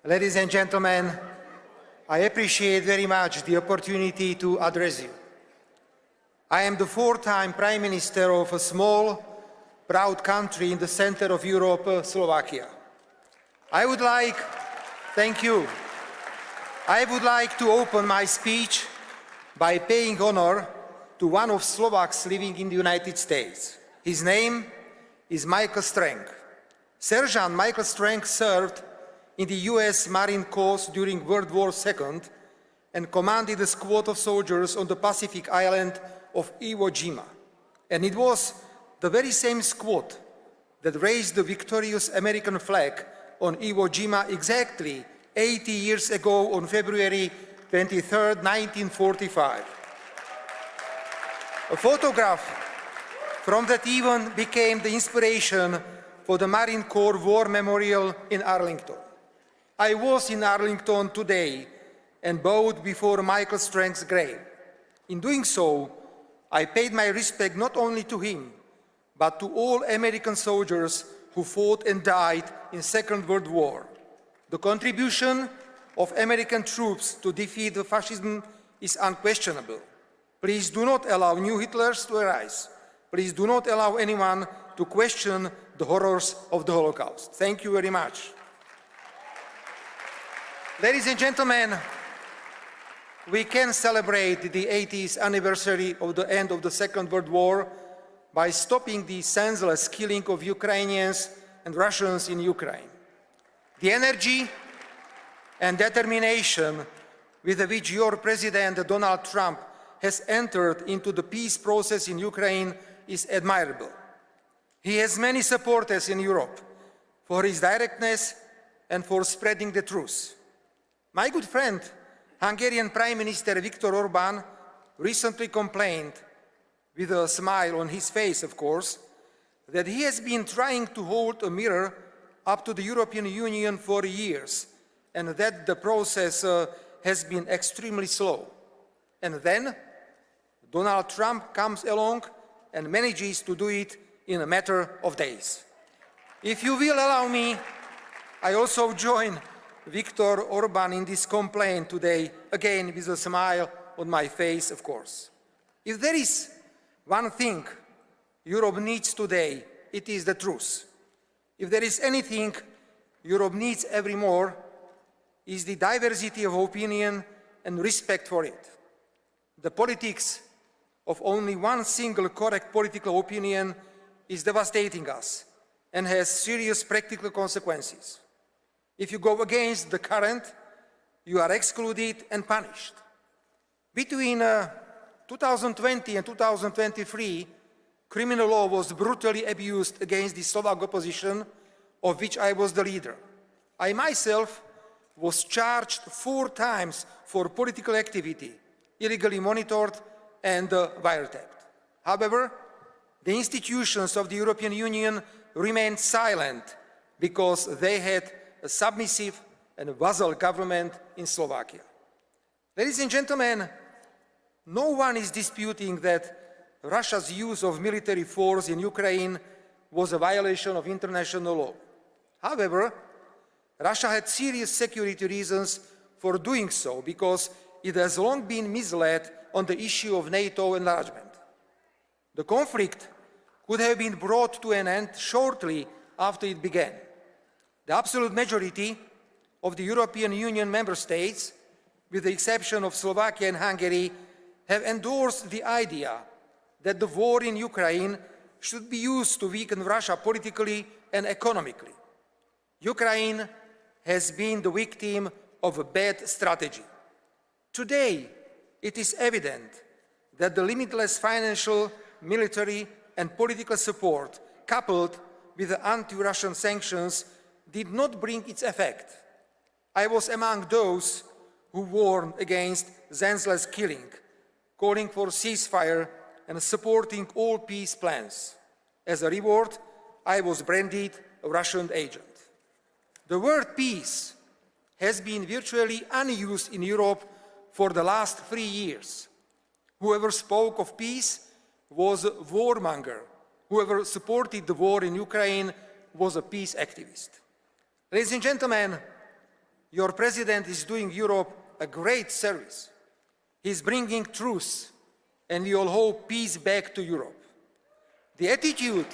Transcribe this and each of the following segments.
Ladies and gentlemen, I appreciate very much the opportunity to address you. I am the fourth-time Prime Minister of a small, proud country in the center of Europe, Slovakia. I would like to open my speech by paying honor to one of Slovaks living in the United States. His name is Michael Strank. Sergeant Michael Strank served in the US Marine Corps during World War II and commanded a squad of soldiers on the Pacific island of Iwo Jima. And it was the very same squad that raised the victorious American flag on Iwo Jima exactly 80 years ago on February 23, 1945. A photograph from that event became the inspiration for the Marine Corps War Memorial in Arlington. I was in Arlington today and bowed before Michael Strank's grave. In doing so, I paid my respect not only to him, but to all American soldiers who fought and died in the Second World War. The contribution of American troops to defeat fascism is unquestionable. Please do not allow new Hitlers to arise. Please do not allow anyone to question the horrors of the Holocaust. Thank you very much. Ladies and gentlemen, we can celebrate the 80th anniversary of the end of the Second World War by stopping the senseless killing of Ukrainians and Russians in Ukraine. The energy and determination with which your President Donald Trump has entered into the peace process in Ukraine is admirable. He has many supporters in Europe for his directness and for spreading the truth. My good friend, Hungarian Prime Minister Viktor Orbán, recently complained, with a smile on his face, of course, that he has been trying to hold a mirror up to the European Union for years, and that the process has been extremely slow. And then Donald Trump comes along and manages to do it in a matter of days. If you will allow me, I also join Viktor Orbán in this complaint today, again with a smile on my face, of course. If there is one thing Europe needs today, it is the truth. If there is anything Europe needs every more, is the diversity of opinion and respect for it. The politics of only one single correct political opinion is devastating us and has serious practical consequences. If you go against the current, you are excluded and punished. Between 2020 and 2023, criminal law was brutally abused against the Slovak opposition, of which I was the leader. I myself was charged 4 times for political activity, illegally monitored and wiretapped. However, the institutions of the European Union remained silent because they had a submissive and vassal government in Slovakia. Ladies and gentlemen, no one is disputing that Russia's use of military force in Ukraine was a violation of international law. However, Russia had serious security reasons for doing so because it has long been misled on the issue of NATO enlargement. The conflict could have been brought to an end shortly after it began. The absolute majority of the European Union member states, with the exception of Slovakia and Hungary, have endorsed the idea that the war in Ukraine should be used to weaken Russia politically and economically. Ukraine has been the victim of a bad strategy. Today, it is evident that the limitless financial, military, and political support, coupled with the anti-Russian sanctions, did not bring its effect. I was among those who warned against senseless killing, calling for ceasefire and supporting all peace plans. As a reward, I was branded a Russian agent. The word peace has been virtually unused in Europe for the last 3 years. Whoever spoke of peace was a warmonger. Whoever supported the war in Ukraine was a peace activist. Ladies and gentlemen, Your president is doing Europe a great service. He's bringing truth, and we all hope peace back to Europe. The attitude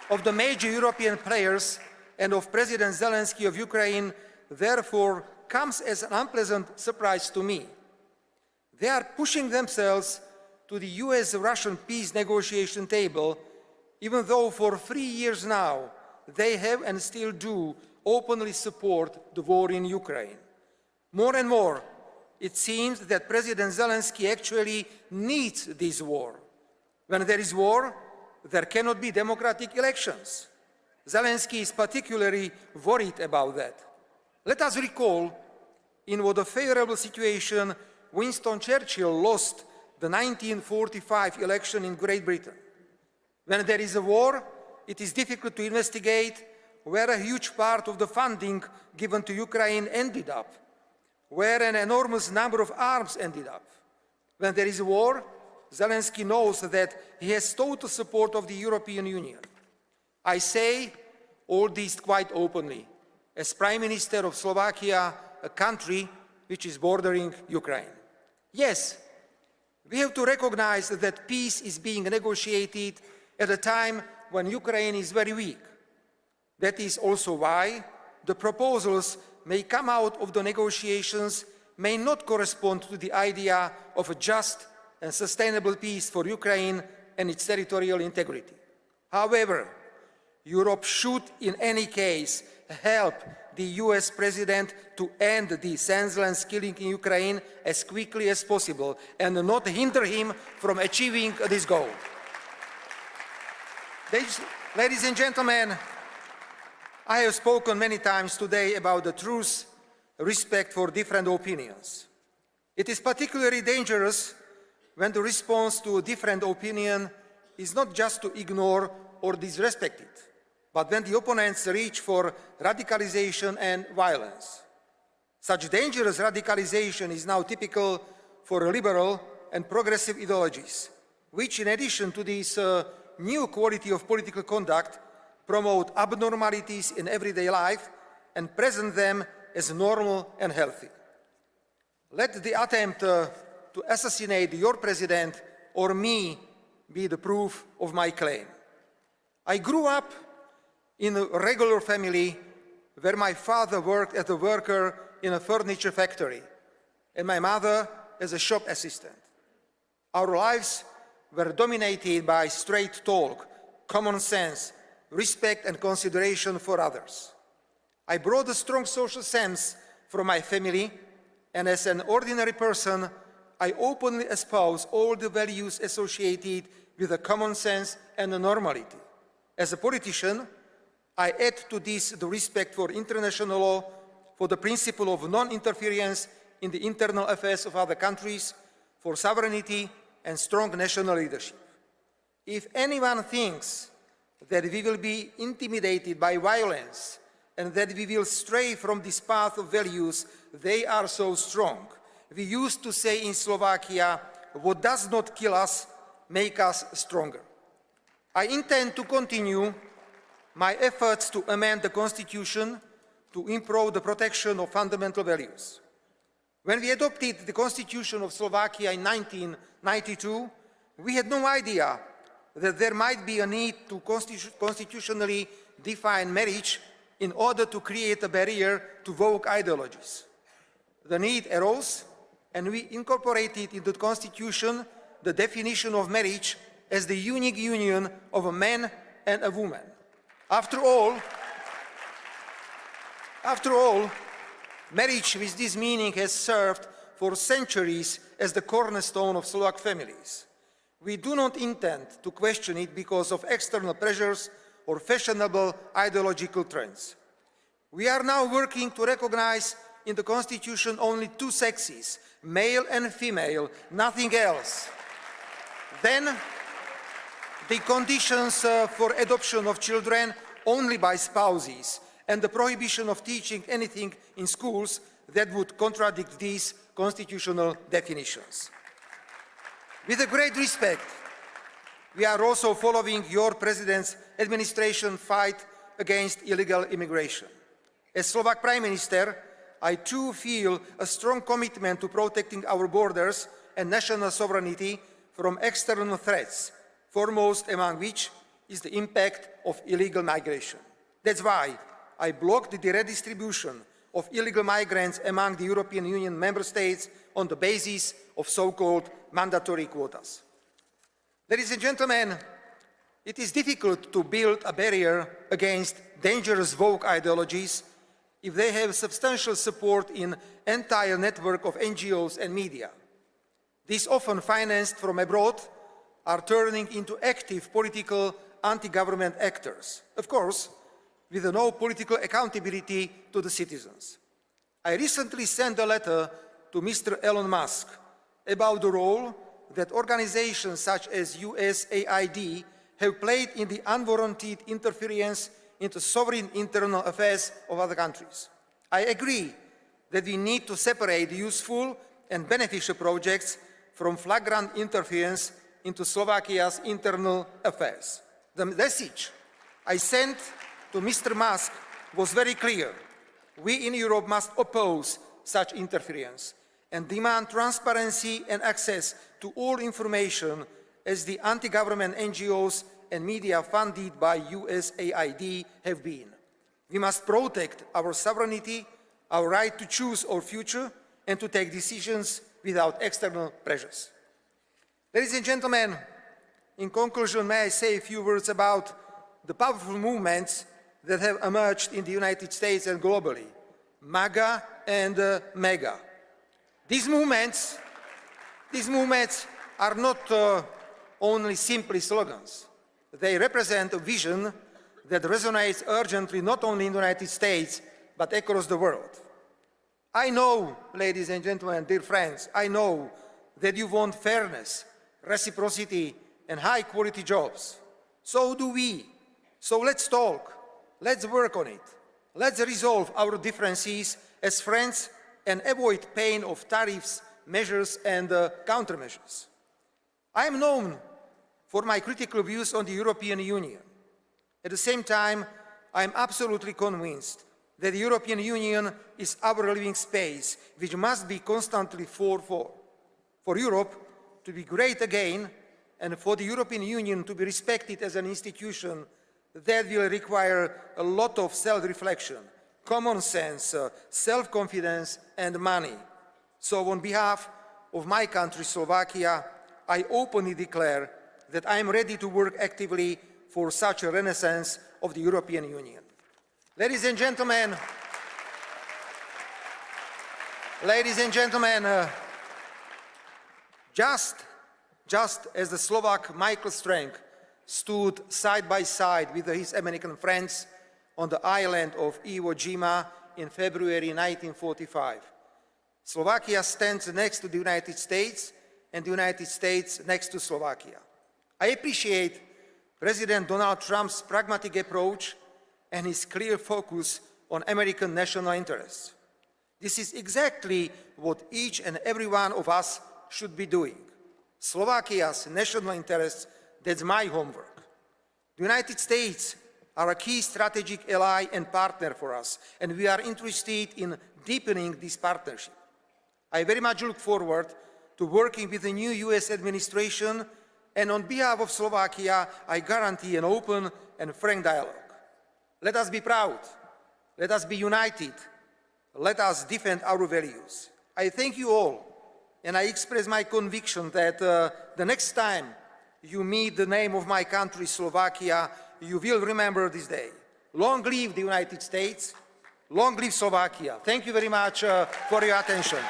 of the major European players and of President Zelenskyy of Ukraine, therefore, comes as an unpleasant surprise to me. They are pushing themselves to the US-Russian peace negotiation table, even though for 3 years now they have and still do openly support the war in Ukraine. More and more, it seems that President Zelenskyy actually needs this war. When there is war, there cannot be democratic elections. Zelenskyy is particularly worried about that. Let us recall in what a favorable situation Winston Churchill lost the 1945 election in Great Britain. When there is a war, it is difficult to investigate where a huge part of the funding given to Ukraine ended up, where an enormous number of arms ended up. When there is a war, Zelenskyy knows that he has total support of the European Union. I say all this quite openly, as Prime Minister of Slovakia, a country which is bordering Ukraine. Yes, we have to recognize that peace is being negotiated at a time when Ukraine is very weak. That is also why the proposals may come out of the negotiations may not correspond to the idea of a just and sustainable peace for Ukraine and its territorial integrity. However, Europe should in any case help the US President to end the senseless killing in Ukraine as quickly as possible and not hinder him from achieving this goal. Ladies and gentlemen, I have spoken many times today about the truth, respect for different opinions. It is particularly dangerous when the response to a different opinion is not just to ignore or disrespect it, but when the opponents reach for radicalization and violence. Such dangerous radicalization is now typical for liberal and progressive ideologies, which in addition to this new quality of political conduct promote abnormalities in everyday life and present them as normal and healthy. Let the attempt to assassinate your president or me be the proof of my claim. I grew up in a regular family where my father worked as a worker in a furniture factory and my mother as a shop assistant. Our lives were dominated by straight talk, common sense, respect and consideration for others. I brought a strong social sense from my family, and as an ordinary person, I openly espouse all the values associated with a common sense and a normality. As a politician, I add to this the respect for international law, for the principle of non-interference in the internal affairs of other countries, for sovereignty and strong national leadership. If anyone thinks that we will be intimidated by violence and that we will stray from this path of values, they are so strong. We used to say in Slovakia, what does not kill us, make us stronger. I intend to continue my efforts to amend the Constitution to improve the protection of fundamental values. When we adopted the Constitution of Slovakia in 1992, we had no idea that there might be a need to constitutionally define marriage in order to create a barrier to woke ideologies. The need arose, and we incorporated into the Constitution the definition of marriage as the unique union of a man and a woman. After all, marriage with this meaning has served for centuries as the cornerstone of Slovak families. We do not intend to question it because of external pressures or fashionable ideological trends. We are now working to recognize in the Constitution only two sexes, male and female, nothing else. Then, the conditions for adoption of children only by spouses, and the prohibition of teaching anything in schools that would contradict these constitutional definitions. With a great respect, we are also following your President's administration fight against illegal immigration. As Slovak Prime Minister, I too feel a strong commitment to protecting our borders and national sovereignty from external threats, foremost among which is the impact of illegal migration. That's why I blocked the redistribution of illegal migrants among the European Union member states on the basis of so-called mandatory quotas. Ladies and gentlemen, it is difficult to build a barrier against dangerous woke ideologies if they have substantial support in an entire network of NGOs and media. These, often financed from abroad, are turning into active political anti-government actors, of course, with no political accountability to the citizens. I recently sent a letter to Mr. Elon Musk about the role that organizations such as USAID have played in the unwarranted interference into sovereign internal affairs of other countries. I agree that we need to separate useful and beneficial projects from flagrant interference into Slovakia's internal affairs. The message I sent to Mr. Musk was very clear. We in Europe must oppose such interference and demand transparency and access to all information as the anti-government NGOs and media funded by USAID have been. We must protect our sovereignty, our right to choose our future, and to take decisions without external pressures. Ladies and gentlemen, in conclusion, may I say a few words about the powerful movements that have emerged in the United States and globally, MAGA and MAGA. These movements are not only simply slogans. They represent a vision that resonates urgently not only in the United States, but across the world. I know, ladies and gentlemen, dear friends, I know that you want fairness, reciprocity, and high-quality jobs. So do we. So let's talk. Let's work on it. Let's resolve our differences as friends and avoid pain of tariffs, measures, and countermeasures. I am known for my critical views on the European Union. At the same time, I am absolutely convinced that the European Union is our living space, which must be constantly fought for. For Europe to be great again, and for the European Union to be respected as an institution, that will require a lot of self-reflection, common sense, self-confidence, and money. So on behalf of my country, Slovakia, I openly declare that I am ready to work actively for such a renaissance of the European Union. Ladies and gentlemen, just as the Slovak Michael Strank stood side by side with his American friends on the island of Iwo Jima in February 1945, Slovakia stands next to the United States and the United States next to Slovakia. I appreciate President Donald Trump's pragmatic approach and his clear focus on American national interests. This is exactly what each and every one of us should be doing. Slovakia's national interests, that's my homework. The United States are a key strategic ally and partner for us, and we are interested in deepening this partnership. I very much look forward to working with the new US administration, and on behalf of Slovakia, I guarantee an open and frank dialogue. Let us be proud. Let us be united. Let us defend our values. I thank you all, and I express my conviction that the next time you meet the name of my country, Slovakia, you will remember this day. Long live the United States. Long live Slovakia. Thank you very much for your attention.